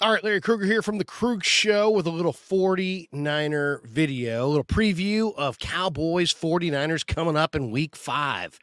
All right, Larry Krueger here from The Krug Show with a little 49er video, a little preview of Cowboys 49ers coming up in week 5.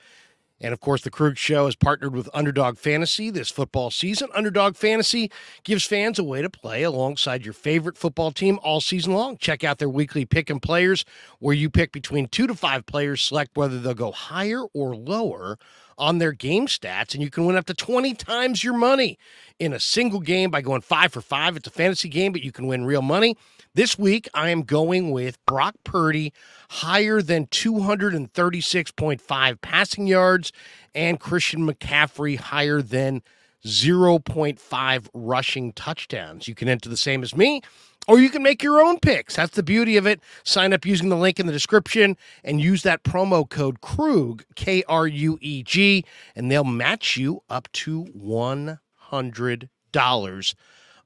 And, of course, The Krug Show is partnered with Underdog Fantasy this football season. Underdog Fantasy gives fans a way to play alongside your favorite football team all season long. Check out their weekly pick and players where you pick between 2 to 5 players, select whether they'll go higher or lower on their game stats, and you can win up to 20 times your money in a single game by going 5 for 5. It's a fantasy game, but you can win real money. This week, I am going with Brock Purdy higher than 236.5 passing yards and Christian McCaffrey higher than 0.5 rushing touchdowns. You can enter the same as me, or you can make your own picks. That's the beauty of it. Sign up using the link in the description and use that promo code KRUG, K-R-U-E-G, and they'll match you up to $100.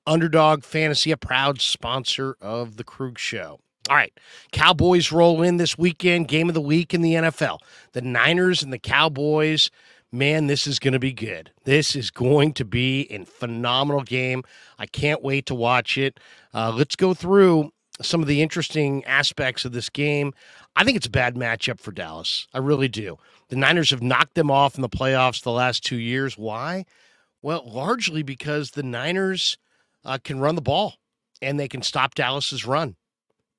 Underdog Fantasy, a proud sponsor of The Krug Show. All right, Cowboys roll in this weekend, game of the week in the NFL. The Niners and the Cowboys, man, this is going to be good. This is going to be a phenomenal game. I can't wait to watch it. Let's go through some of the interesting aspects of this game. I think it's a bad matchup for Dallas. I really do. The Niners have knocked them off in the playoffs the last 2 years. Why? Well, largely because the Niners can run the ball, and they can stop Dallas's run.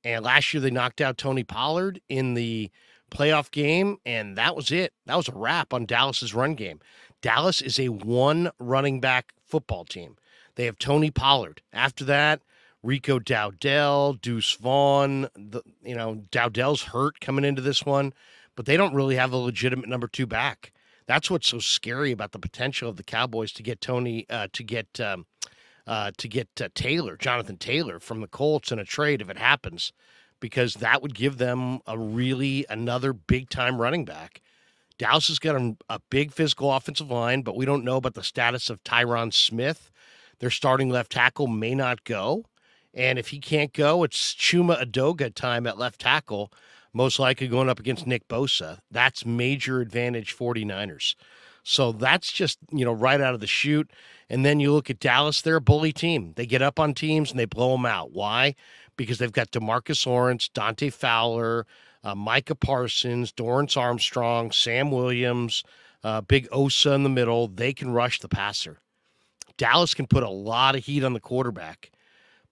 And last year they knocked out Tony Pollard in the playoff game, and that was it. That was a wrap on Dallas's run game. Dallas is a one running back football team. They have Tony Pollard. After that, Rico Dowdell, Deuce Vaughn. Dowdell's hurt coming into this one, but they don't really have a legitimate number 2 back. That's what's so scary about the potential of the Cowboys to get Taylor, Jonathan Taylor from the Colts in a trade if it happens, because that would give them another big-time running back. Dallas has got a big physical offensive line, but we don't know about the status of Tyron Smith. Their starting left tackle may not go, and if he can't go, it's Chuma Adoga time at left tackle, most likely going up against Nick Bosa. That's major advantage 49ers. So that's just, right out of the chute. And then you look at Dallas, they're a bully team. They get up on teams and they blow them out. Why? Because they've got DeMarcus Lawrence, Dante Fowler, Micah Parsons, Dorrance Armstrong, Sam Williams, Big Osa in the middle. They can rush the passer. Dallas can put a lot of heat on the quarterback.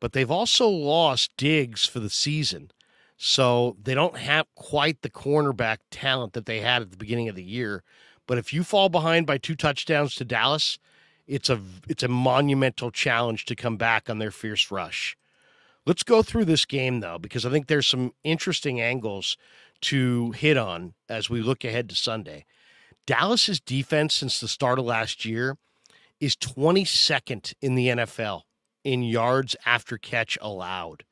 But they've also lost Diggs for the season. So they don't have quite the cornerback talent that they had at the beginning of the year. But if you fall behind by 2 touchdowns to Dallas, it's a monumental challenge to come back on their fierce rush. Let's go through this game, though, because I think there's some interesting angles to hit on as we look ahead to Sunday. Dallas's defense since the start of last year is 22nd in the NFL in yards after catch allowed.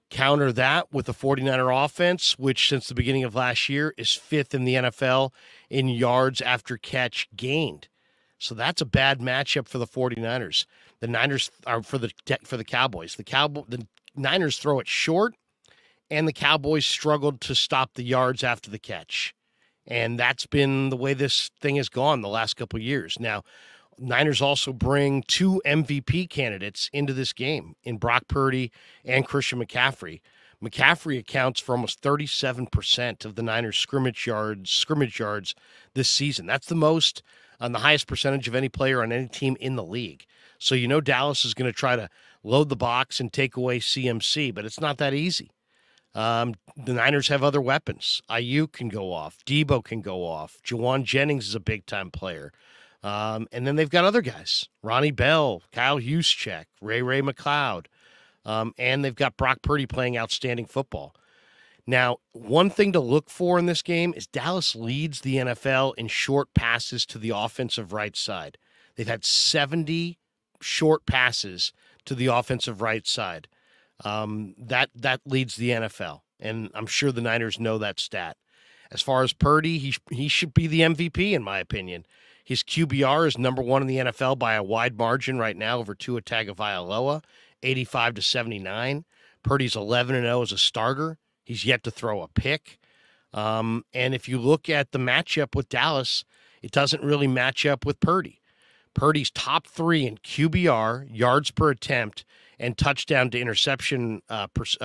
Counter that with the 49er offense, which since the beginning of last year is 5th in the NFL in yards after catch gained. So that's a bad matchup for the 49ers. The Niners are for the Cowboys. The Niners throw it short, and the Cowboys struggled to stop the yards after the catch. And that's been the way this thing has gone the last couple of years. Now, Niners also bring 2 MVP candidates into this game in Brock Purdy and Christian McCaffrey. McCaffrey accounts for almost 37% of the Niners scrimmage yards this season. That's the most on the highest percentage of any player on any team in the league. So Dallas is going to try to load the box and take away CMC, but it's not that easy. The Niners have other weapons. Ayuk can go off. Debo can go off. Juwan Jennings is a big-time player. And then they've got other guys, Ronnie Bell, Kyle Juszczyk, Ray McLeod, and they've got Brock Purdy playing outstanding football. Now, one thing to look for in this game is Dallas leads the NFL in short passes to the offensive right side. They've had 70 short passes to the offensive right side. That leads the NFL, and I'm sure the Niners know that stat. As far as Purdy, he should be the MVP, in my opinion. His QBR is number 1 in the NFL by a wide margin right now over Tua Tagovailoa, 85-79. Purdy's 11-0 as a starter. He's yet to throw a pick. And if you look at the matchup with Dallas, it doesn't really match up with Purdy. Purdy's top 3 in QBR, yards per attempt, and touchdown to interception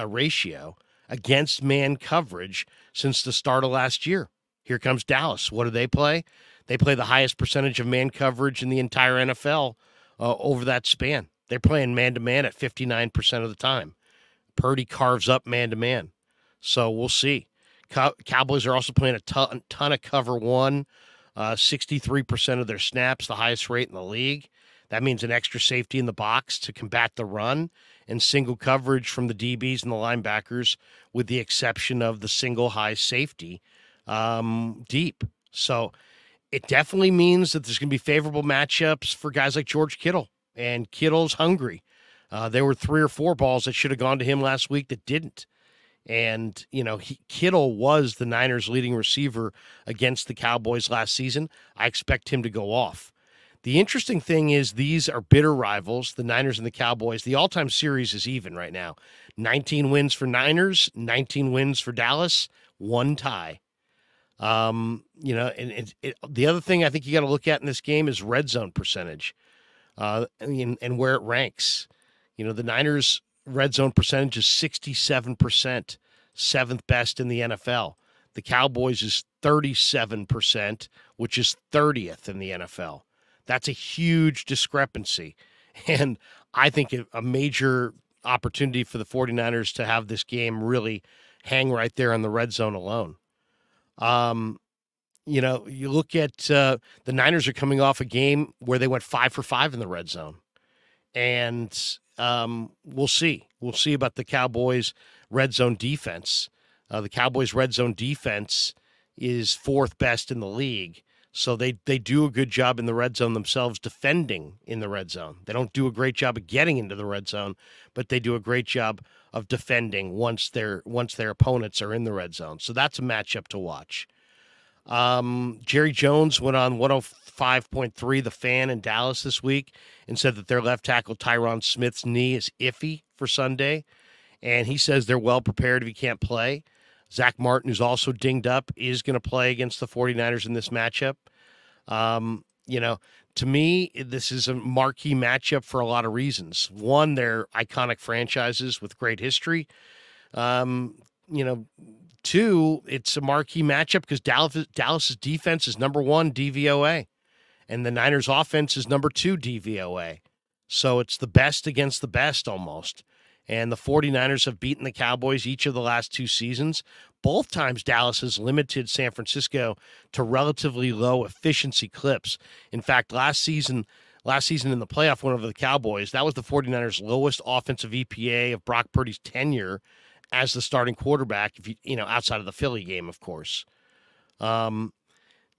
ratio against man coverage since the start of last year. Here comes Dallas. What do they play? They play the highest percentage of man coverage in the entire NFL over that span. They're playing man-to-man at 59% of the time. Purdy carves up man-to-man. So we'll see. Cowboys are also playing a ton of cover one, 63% of their snaps, the highest rate in the league. That means an extra safety in the box to combat the run and single coverage from the DBs and the linebackers, with the exception of the single high safety deep. So it definitely means that there's going to be favorable matchups for guys like George Kittle, and Kittle's hungry. There were 3 or 4 balls that should have gone to him last week that didn't. And, Kittle was the Niners' leading receiver against the Cowboys last season. I expect him to go off. The interesting thing is these are bitter rivals, the Niners and the Cowboys. The all-time series is even right now. 19 wins for Niners, 19 wins for Dallas, 1 tie. The other thing I think you got to look at in this game is red zone percentage and where it ranks. The Niners' red zone percentage is 67%, 7th best in the NFL. The Cowboys is 37%, which is 30th in the NFL. That's a huge discrepancy. And I think a major opportunity for the 49ers to have this game really hang right there on the red zone alone. You look at the Niners are coming off a game where they went 5 for 5 in the red zone. And we'll see. We'll see about the Cowboys' red zone defense. The Cowboys' red zone defense is 4th best in the league. So they do a good job in the red zone themselves, defending in the red zone. They don't do a great job of getting into the red zone, but they do a great job of defending once their opponents are in the red zone. So that's a matchup to watch. Jerry Jones went on 105.3 The Fan in Dallas this week and said that their left tackle Tyron Smith's knee is iffy for Sunday, and he says they're well prepared if he can't play. Zach Martin, who's also dinged up, is going to play against the 49ers in this matchup. To me, this is a marquee matchup for a lot of reasons. One, they're iconic franchises with great history. Two, it's a marquee matchup because Dallas's defense is number 1 DVOA, and the Niners' offense is number 2 DVOA. So it's the best against the best almost. And the 49ers have beaten the Cowboys each of the last 2 seasons. Both times Dallas has limited San Francisco to relatively low efficiency clips. In fact, last season in the playoff win over the Cowboys, that was the 49ers' lowest offensive EPA of Brock Purdy's tenure as the starting quarterback, outside of the Philly game, of course.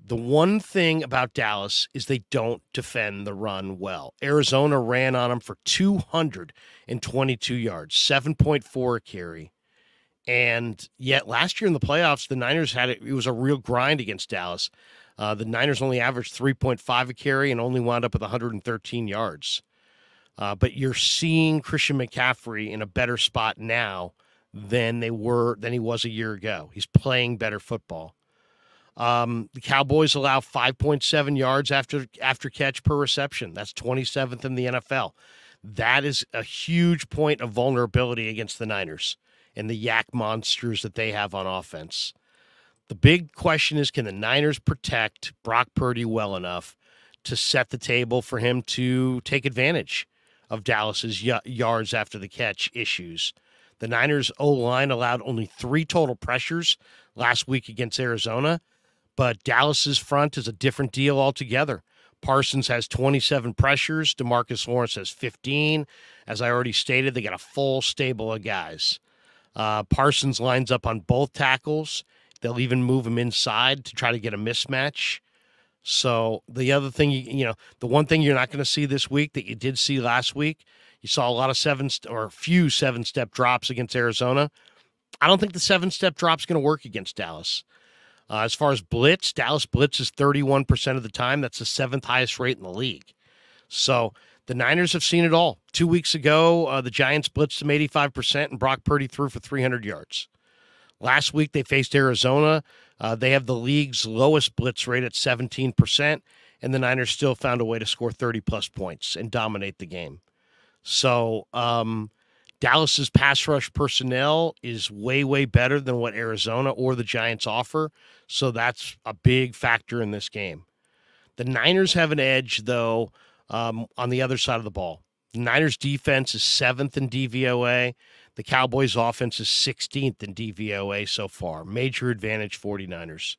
The one thing about Dallas is they don't defend the run well. Arizona ran on them for 222 yards, 7.4 a carry. And yet last year in the playoffs, the Niners it was a real grind against Dallas. The Niners only averaged 3.5 a carry and only wound up with 113 yards. But you're seeing Christian McCaffrey in a better spot now than he was a year ago. He's playing better football. The Cowboys allow 5.7 yards after catch per reception. That's 27th in the NFL. That is a huge point of vulnerability against the Niners and the yak monsters that they have on offense. The big question is, can the Niners protect Brock Purdy well enough to set the table for him to take advantage of Dallas's yards after the catch issues? The Niners' O-line allowed only 3 total pressures last week against Arizona, but Dallas's front is a different deal altogether. Parsons has 27 pressures. DeMarcus Lawrence has 15. As I already stated, they got a full stable of guys. Parsons lines up on both tackles. They'll even move him inside to try to get a mismatch. So the other thing, the one thing you're not going to see this week that you did see last week, you saw a lot of few 7-step drops against Arizona. I don't think the 7-step drop is going to work against Dallas. As far as blitz, Dallas blitzes 31% of the time. That's the 7th highest rate in the league. So the Niners have seen it all. 2 weeks ago, the Giants blitzed them 85%, and Brock Purdy threw for 300 yards. Last week, they faced Arizona. They have the league's lowest blitz rate at 17%, and the Niners still found a way to score 30-plus points and dominate the game. So Dallas's pass rush personnel is way, way better than what Arizona or the Giants offer, so that's a big factor in this game. The Niners have an edge, though, on the other side of the ball. The Niners' defense is 7th in DVOA. The Cowboys' offense is 16th in DVOA so far. Major advantage 49ers.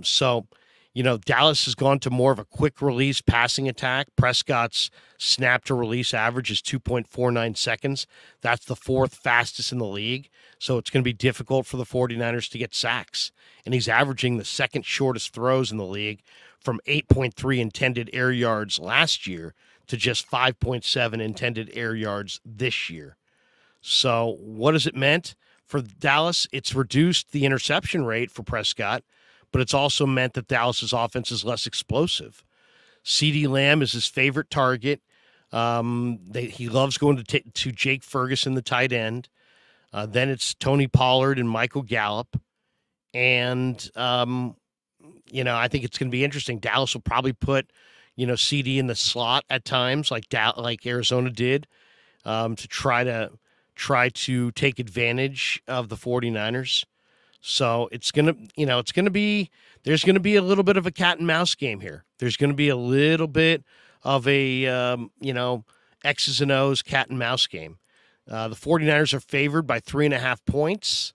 So, Dallas has gone to more of a quick release passing attack. Prescott's snap to release average is 2.49 seconds. That's the 4th fastest in the league. So it's going to be difficult for the 49ers to get sacks. And he's averaging the 2nd shortest throws in the league from 8.3 intended air yards last year to just 5.7 intended air yards this year. So what has it meant for Dallas? It's reduced the interception rate for Prescott, but it's also meant that Dallas's offense is less explosive. CeeDee Lamb is his favorite target. He loves going to Jake Ferguson, the tight end. Then it's Tony Pollard and Michael Gallup. And, I think it's going to be interesting. Dallas will probably put, CD in the slot at times, like Arizona did, to try to take advantage of the 49ers. So it's going to be there's going to be a little bit of a cat and mouse game here. There's going to be a little bit of a, X's and O's cat and mouse game. The 49ers are favored by 3.5 points.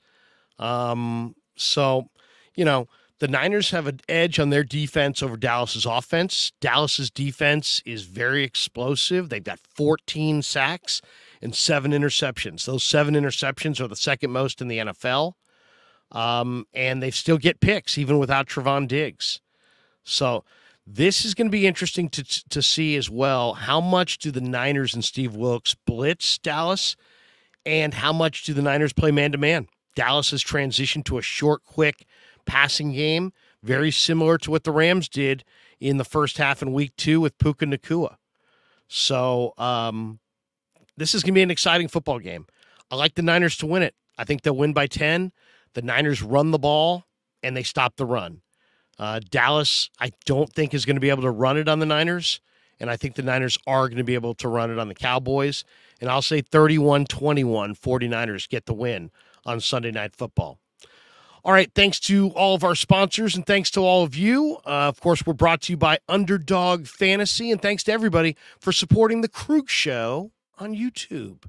The Niners have an edge on their defense over Dallas's offense. Dallas's defense is very explosive. They've got 14 sacks and 7 interceptions. Those 7 interceptions are the second most in the NFL. And they still get picks even without Trevon Diggs. So this is going to be interesting to see as well. How much do the Niners and Steve Wilks blitz Dallas, and how much do the Niners play man-to-man? Dallas has transitioned to a short, quick passing game, very similar to what the Rams did in the first half in week 2 with Puka Nacua. So this is going to be an exciting football game. I like the Niners to win it. I think they'll win by 10. The Niners run the ball, and they stop the run. Dallas, I don't think, is going to be able to run it on the Niners, and I think the Niners are going to be able to run it on the Cowboys. And I'll say 31-21, 49ers get the win on Sunday Night Football. All right, thanks to all of our sponsors, and thanks to all of you. Of course, we're brought to you by Underdog Fantasy, and thanks to everybody for supporting The Krug Show on YouTube.